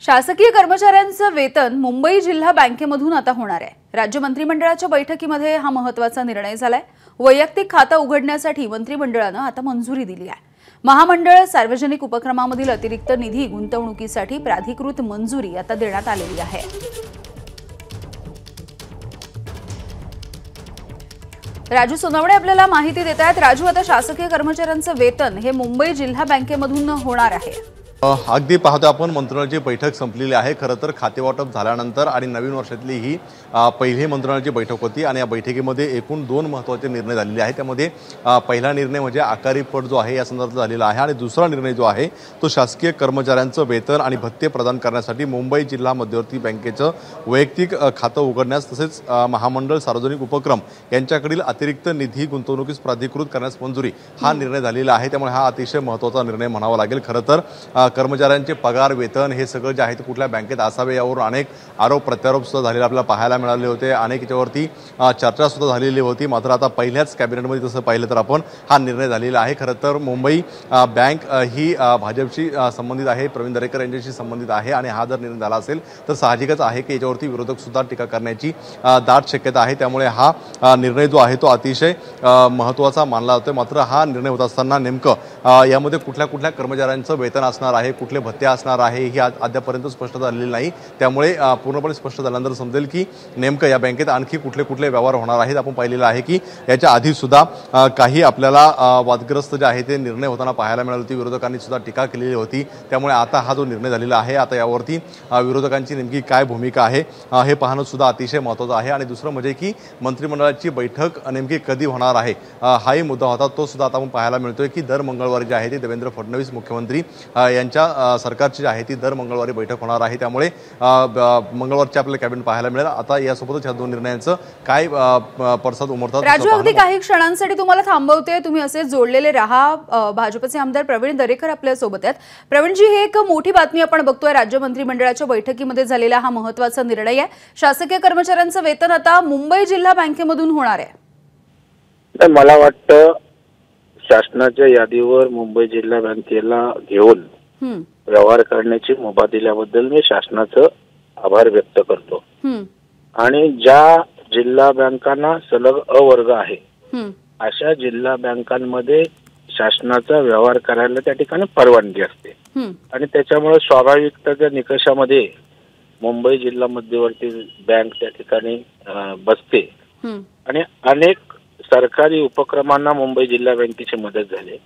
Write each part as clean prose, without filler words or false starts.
शासकीय कर्मचाऱ्यांचं वेतन मुंबई जिल्हा बँकेमधून आता होणार आहे। राज्य मंत्रिमंडळाच्या बैठकीमध्ये हा महत्त्वाचा निर्णय झालाय। वैयक्तिक खातं उघडण्यासाठी मंत्रिमंडळाने आता मंजुरी दिली आहे। महामंडळ सार्वजनिक उपक्रमामधील अतिरिक्त निधी गुंतवणुकीसाठी प्राधिकृत मंजुरी आता देण्यात आलेली आहे। राजू सोनवणे आपल्याला माहिती देत आहेत। राजू, आता शासकीय कर्मचाऱ्यांचं वेतन हे मुंबई जिल्हा बँकेमधून होणार आहे। अगदी पाहतो आपण मंत्रिमंडळाची बैठक संपलेली आहे। खरं तर खातेवाटप झाल्यानंतर आणि नवीन वर्षातली ही पहिली मंत्रिमंडळाची बैठक होती आणि या बैठकीमध्ये एकूण दोन महत्त्वाचे निर्णय झालेले आहेत। त्यामध्ये पहिला निर्णय म्हणजे आकारी पट जो आहे या संदर्भात झालेला आहे आणि दुसरा निर्णय जो आहे तो शासकीय कर्मचाऱ्यांचं वेतन आणि भत्ते प्रदान करण्यासाठी मुंबई जिल्हा मध्यवर्ती बँकेचं वैयक्तिक खातं उघडण्यास तसेच महामंडळ सार्वजनिक उपक्रम यांच्याकडील अतिरिक्त निधी गुंतवणुकीस प्राधिकृत करण्यास मंजुरी हा निर्णय झालेला आहे। त्यामुळे हा अतिशय महत्त्वाचा निर्णय म्हणावा लागेल। खरं तर कर्मचाऱ्यांचे पगार वेतन हे सगळं जे आहे ते कुठल्या बँकेत असावे यावरून अनेक आरोप प्रत्यारोप सुद्धा झालेले आपल्याला पाहायला मिळाले होते। अनेक याच्यावरती चर्चा सुद्धा झालेली होती। मात्र आता पहिल्याच कॅबिनेटमध्ये तसं पाहिलं तर आपण हा निर्णय झालेला आहे। खरं तर मुंबई बँक ही भाजपशी संबंधित आहे, प्रवीण दरेकर यांच्याशी संबंधित आहे आणि हा जर निर्णय झाला असेल तर साहजिकच आहे की याच्यावरती विरोधक सुद्धा टीका करण्याची दाट शक्यता आहे। त्यामुळे हा निर्णय जो आहे तो अतिशय महत्त्वाचा मानला जातोय। मात्र हा निर्णय होत असताना नेमकं यामध्ये कुठल्या कुठल्या कर्मचाऱ्यांचं वेतन असणार आहे, कुठले भत्ते असणार आहे ही अद्यापर्यंत स्पष्ट झालेली नाही। त्यामुळे पूर्णपणे स्पष्ट झाल्यानंतर समजेल की नेमकं या बँकेत आणखी कुठले कुठले व्यवहार होणार आहेत। आपण पाहिलेलं आहे की याच्या आधी सुद्धा काही आपल्याला वादग्रस्त जे आहे ते निर्णय होताना पाहायला मिळाले होते। विरोधकांनी सुद्धा टीका केलेली होती। त्यामुळे आता हा जो निर्णय झालेला आहे आता यावरती विरोधकांची नेमकी काय भूमिका आहे हे पाहणं सुद्धा अतिशय महत्त्वाचं आहे। आणि दुसरं म्हणजे की मंत्रिमंडळाची बैठक नेमकी कधी होणार आहे हाही मुद्दा होता, तो सुद्धा आता आपण पाहायला मिळतोय की दर मंगळवारी जे आहे ते देवेंद्र फडणवीस मुख्यमंत्री यांच्या सरकारची जी आहे ती दर मंगळवारी बैठक होणार आहे। त्यामुळे मंगळवारची आपल्याला कॅबिनेट पाहायला मिळेल। आता यासोबतच ह्या दोन निर्णयांचं काय पडसाद उमटतात। राजू, अगदी काही क्षणांसाठी तुम्हाला थांबवते, तुम्ही असे जोडलेले राहा। भाजपचे आमदार प्रवीण दरेकर आपल्या सोबत आहेत। प्रवीणजी, ही एक मोठी बातमी आपण बघतोय। राज्य मंत्रिमंडळाच्या बैठकीमध्ये झालेला हा महत्त्वाचा निर्णय आहे। शासकीय कर्मचाऱ्यांचं वेतन आता मुंबई जिल्हा बँकेमधून होणार आहे। मला वाटतं शासनाच्या यादीवर मुंबई जिल्हा बँकेला घेऊन व्यवहार करण्याची मुभा दिल्याबद्दल मी शासनाचं आभार व्यक्त करतो। आणि ज्या जिल्हा बँकांना सलग अवर्ग आहे अशा जिल्हा बँकांमध्ये शासनाचा व्यवहार करायला त्या ठिकाणी परवानगी असते आणि त्याच्यामुळे स्वाभाविकतेच्या निकषामध्ये मुंबई जिल्हा मध्यवर्ती बँक त्या ठिकाणी बसते आणि अनेक सरकारी उपक्रमांना मुंबई जिल्हा बँकेची मदत झाली।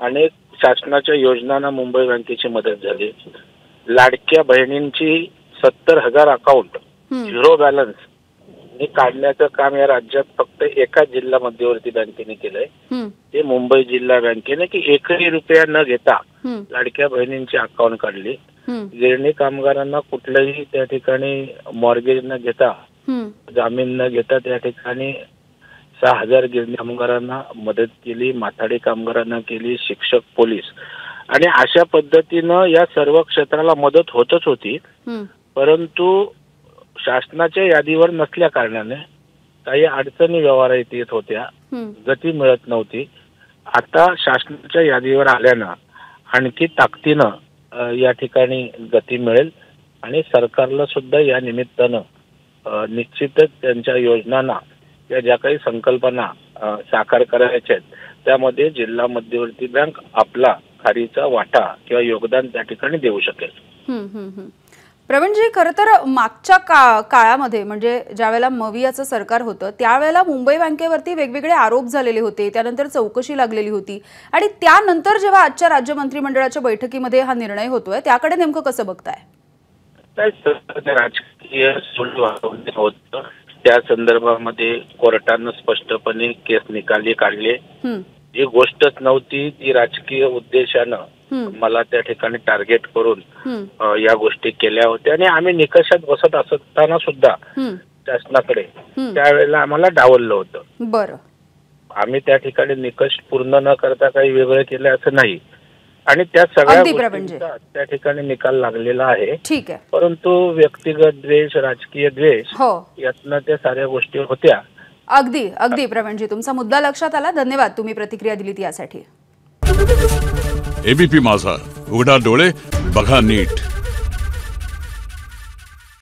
अनेक शासनाच्या योजनांना मुंबई बँकेची मदत झाली। लाडक्या बहिणींची 70,000 अकाउंट झिरो बॅलन्स काढण्याचं काम या राज्यात फक्त एकाच जिल्हा मध्यवर्ती बँकेने केलंय, ते मुंबई जिल्हा बँकेने की एकही रुपया न घेता लाडक्या बहिणींची अकाउंट काढली। गिरणी कामगारांना कुठलंही त्या ठिकाणी मॉर्गेज न घेता, जामीन न घेता त्या ठिकाणी 6,000 गिरणी कामगारांना मदत केली, माथाडी कामगारांना केली, शिक्षक, पोलीस आणि अशा पद्धतीनं या सर्व क्षेत्राला मदत होतच होती। परंतु शासनाच्या यादीवर नसल्या कारणाने काही अडचणी व्यवहारात येत होत्या, गती मिळत नव्हती। आता शासनाच्या यादीवर आल्यानं आणखी ताकदीनं या ठिकाणी गती मिळेल आणि सरकारला सुद्धा या निमित्तानं निश्चितच त्यांच्या योजनांना या ज्या काही संकल्पना साकार करायच्या आहेत त्यामध्ये जिल्हा मध्यवर्ती बँक आपला खारीचा वाटा किंवा योगदान त्या ठिकाणी देऊ शकेल। प्रवीणजी, खरं तर मागच्या काळामध्ये म्हणजे ज्यावेळेला मवियाचं सरकार होतं त्यावेळेला मुंबई बँकेवरती वेगवेगळे आरोप झालेले होते, त्यानंतर चौकशी लागलेली होती आणि त्यानंतर जेव्हा आजच्या राज्य मंत्रिमंडळाच्या बैठकीमध्ये हा निर्णय होतोय त्याकडे नेमकं कसं बघताय? राजकीय होतं त्या संदर्भामध्ये कोर्टानं स्पष्टपणे केस निकाली काढले। जी गोष्टच नव्हती ती राजकीय उद्देशानं मला त्या ठिकाणी टार्गेट करून या गोष्टी केल्या होत्या आणि आम्ही निकषात बसत असताना सुद्धा शासनाकडे त्यावेळेला आम्हाला डावललं होतं। बरं, आम्ही त्या ठिकाणी निकष पूर्ण न करता काही वेगळं केलं असं नाही आणि त्या सगळ्या गोष्टींचा त्या ठिकाणी निकाल लागलेला आहे। ठीक आहे, परंतु व्यक्तिगत द्वेष, राजकीय द्वेष यातनं त्या साऱ्या गोष्टी होत्या। अगदी अगदी प्रवीणजी, तुमचा मुद्दा लक्षात आला। धन्यवाद, तुम्ही प्रतिक्रिया दिलीत यासाठी। एबीपी माझा, उघडा डोळे बघा नीट।